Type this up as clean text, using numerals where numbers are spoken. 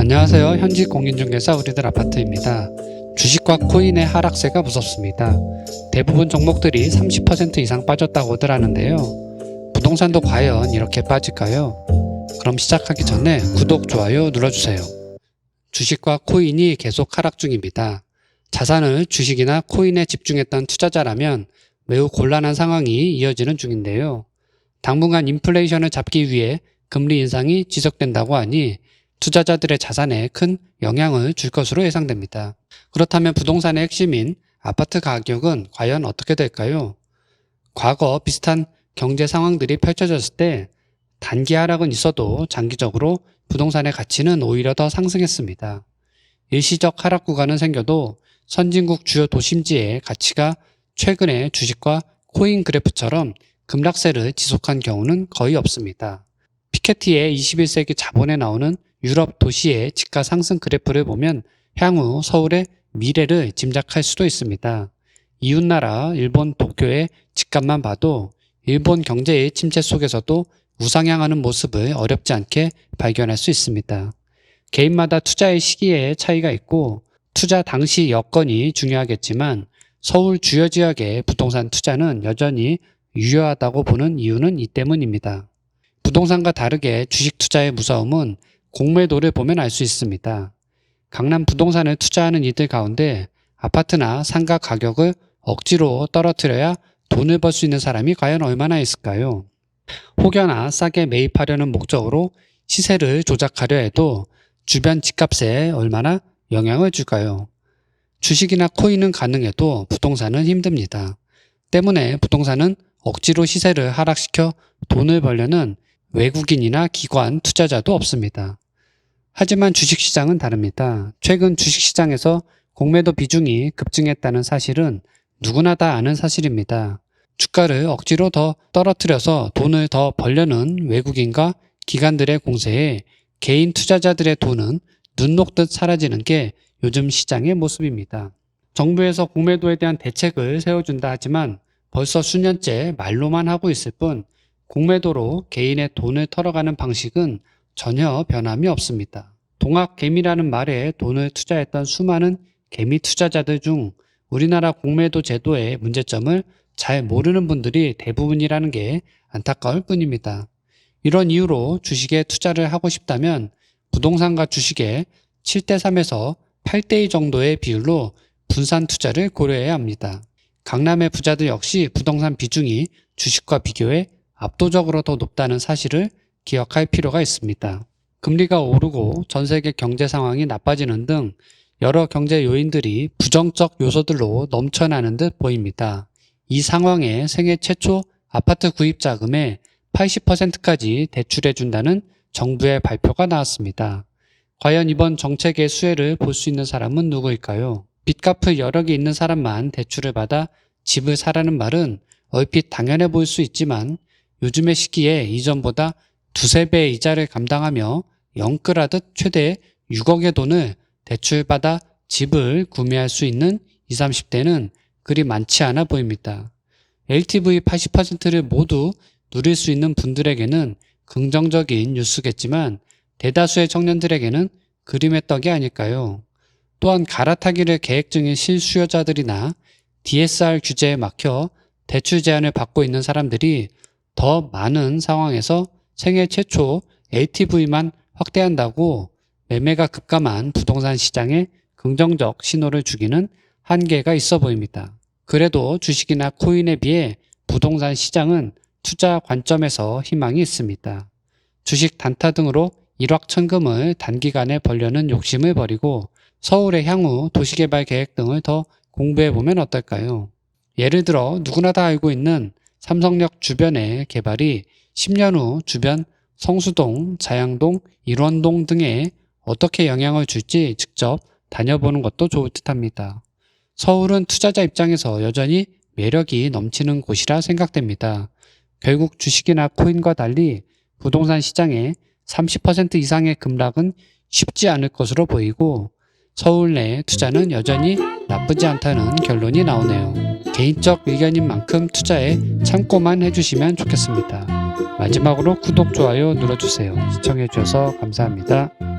안녕하세요. 현직 공인중개사 우리들 아파트입니다. 주식과 코인의 하락세가 무섭습니다. 대부분 종목들이 30% 이상 빠졌다고들 하는데요. 부동산도 과연 이렇게 빠질까요? 그럼 시작하기 전에 구독, 좋아요 눌러주세요. 주식과 코인이 계속 하락 중입니다. 자산을 주식이나 코인에 집중했던 투자자라면 매우 곤란한 상황이 이어지는 중인데요. 당분간 인플레이션을 잡기 위해 금리 인상이 지속된다고 하니 투자자들의 자산에 큰 영향을 줄 것으로 예상됩니다. 그렇다면 부동산의 핵심인 아파트 가격은 과연 어떻게 될까요? 과거 비슷한 경제 상황들이 펼쳐졌을 때 단기 하락은 있어도 장기적으로 부동산의 가치는 오히려 더 상승했습니다. 일시적 하락 구간은 생겨도 선진국 주요 도심지의 가치가 최근의 주식과 코인 그래프처럼 급락세를 지속한 경우는 거의 없습니다. 피케티의 21세기 자본에 나오는 유럽 도시의 집가 상승 그래프를 보면 향후 서울의 미래를 짐작할 수도 있습니다. 이웃나라 일본 도쿄의 집값만 봐도 일본 경제의 침체 속에서도 우상향하는 모습을 어렵지 않게 발견할 수 있습니다. 개인마다 투자의 시기에 차이가 있고 투자 당시 여건이 중요하겠지만 서울 주요 지역의 부동산 투자는 여전히 유효하다고 보는 이유는 이 때문입니다. 부동산과 다르게 주식 투자의 무서움은 공매도를 보면 알 수 있습니다. 강남 부동산을 투자하는 이들 가운데 아파트나 상가 가격을 억지로 떨어뜨려야 돈을 벌 수 있는 사람이 과연 얼마나 있을까요? 혹여나 싸게 매입하려는 목적으로 시세를 조작하려 해도 주변 집값에 얼마나 영향을 줄까요? 주식이나 코인은 가능해도 부동산은 힘듭니다. 때문에 부동산은 억지로 시세를 하락시켜 돈을 벌려는 외국인이나 기관 투자자도 없습니다. 하지만 주식시장은 다릅니다. 최근 주식시장에서 공매도 비중이 급증했다는 사실은 누구나 다 아는 사실입니다. 주가를 억지로 더 떨어뜨려서 돈을 더 벌려는 외국인과 기관들의 공세에 개인 투자자들의 돈은 눈 녹듯 사라지는 게 요즘 시장의 모습입니다. 정부에서 공매도에 대한 대책을 세워준다 하지만 벌써 수년째 말로만 하고 있을 뿐 공매도로 개인의 돈을 털어가는 방식은 전혀 변함이 없습니다. 동학개미라는 말에 돈을 투자했던 수많은 개미 투자자들 중 우리나라 공매도 제도의 문제점을 잘 모르는 분들이 대부분이라는 게 안타까울 뿐입니다. 이런 이유로 주식에 투자를 하고 싶다면 부동산과 주식의 7대3에서 8대2 정도의 비율로 분산 투자를 고려해야 합니다. 강남의 부자들 역시 부동산 비중이 주식과 비교해 압도적으로 더 높다는 사실을 기억할 필요가 있습니다. 금리가 오르고 전 세계 경제 상황이 나빠지는 등 여러 경제 요인들이 부정적 요소들로 넘쳐나는 듯 보입니다. 이 상황에 생애 최초 아파트 구입 자금의 80%까지 대출해준다는 정부의 발표가 나왔습니다. 과연 이번 정책의 수혜를 볼 수 있는 사람은 누구일까요? 빚 갚을 여력이 있는 사람만 대출을 받아 집을 사라는 말은 얼핏 당연해 보일 수 있지만 요즘의 시기에 이전보다 두세 배의 이자를 감당하며 영끌하듯 최대 6억의 돈을 대출받아 집을 구매할 수 있는 20, 30대는 그리 많지 않아 보입니다. LTV 80%를 모두 누릴 수 있는 분들에게는 긍정적인 뉴스겠지만 대다수의 청년들에게는 그림의 떡이 아닐까요? 또한 갈아타기를 계획 중인 실수요자들이나 DSR 규제에 막혀 대출 제한을 받고 있는 사람들이 더 많은 상황에서 생애 최초 LTV만 확대한다고 매매가 급감한 부동산 시장에 긍정적 신호를 주기는 한계가 있어 보입니다. 그래도 주식이나 코인에 비해 부동산 시장은 투자 관점에서 희망이 있습니다. 주식 단타 등으로 일확천금을 단기간에 벌려는 욕심을 버리고 서울의 향후 도시개발 계획 등을 더 공부해보면 어떨까요? 예를 들어 누구나 다 알고 있는 삼성역 주변의 개발이 10년 후 주변 성수동, 자양동, 일원동 등에 어떻게 영향을 줄지 직접 다녀보는 것도 좋을 듯합니다. 서울은 투자자 입장에서 여전히 매력이 넘치는 곳이라 생각됩니다. 결국 주식이나 코인과 달리 부동산 시장의 30% 이상의 급락은 쉽지 않을 것으로 보이고 서울 내 투자는 여전히 나쁘지 않다는 결론이 나오네요. 개인적 의견인 만큼 투자에 참고만 해주시면 좋겠습니다. 마지막으로 구독, 좋아요 눌러주세요. 시청해주셔서 감사합니다.